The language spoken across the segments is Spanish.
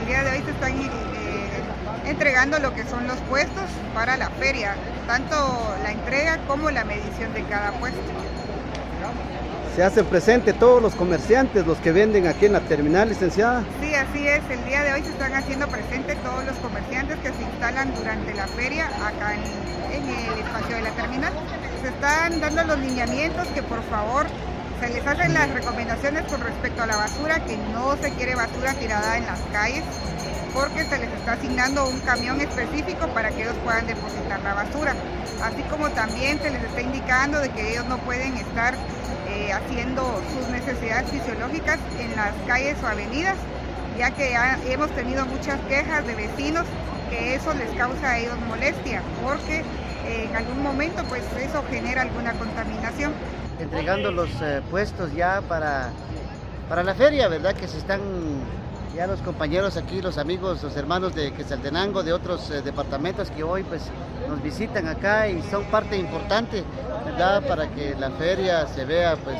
el día de hoy se están entregando lo que son los puestos para la feria, tanto la entrega como la medición de cada puesto. ¿Se hacen presente todos los comerciantes, los que venden aquí en la terminal, licenciada? Sí, así es. El día de hoy se están haciendo presentes todos los comerciantes que se instalan durante la feria acá en el espacio de la terminal. Se están dando los lineamientos que por favor se les hacen las recomendaciones con respecto a la basura, que no se quiere basura tirada en las calles, porque se les está asignando un camión específico para que ellos puedan depositar la basura. Así como también se les está indicando de que ellos no pueden estar haciendo sus necesidades fisiológicas en las calles o avenidas, ya que ya hemos tenido muchas quejas de vecinos que eso les causa a ellos molestia, porque en algún momento pues eso genera alguna contaminación. Entregando los puestos ya para la feria, ¿verdad? Que se están ya los compañeros aquí, los amigos, los hermanos de Quetzaltenango, de otros departamentos que hoy pues nos visitan acá y son parte importante, ¿verdad? Para que la feria se vea pues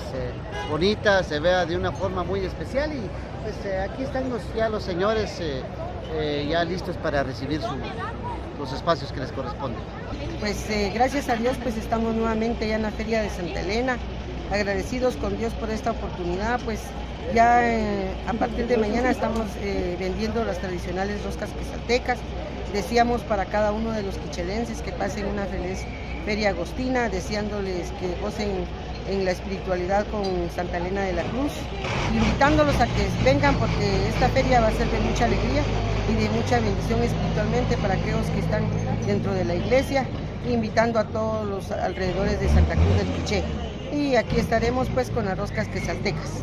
bonita, se vea de una forma muy especial y pues aquí están ya los señores ya listos para recibir los espacios que les corresponden. Pues gracias a Dios pues estamos nuevamente ya en la feria de Santa Elena, agradecidos con Dios por esta oportunidad, pues ya a partir de mañana estamos vendiendo las tradicionales roscas quetzaltecas. Deseamos para cada uno de los quichelenses que pasen una feliz feria agostina, deseándoles que gocen en la espiritualidad con Santa Elena de la Cruz, invitándolos a que vengan porque esta feria va a ser de mucha alegría y de mucha bendición espiritualmente para aquellos que están dentro de la iglesia, invitando a todos los alrededores de Santa Cruz del Quiché. Y aquí estaremos pues con las roscas quetzaltecas.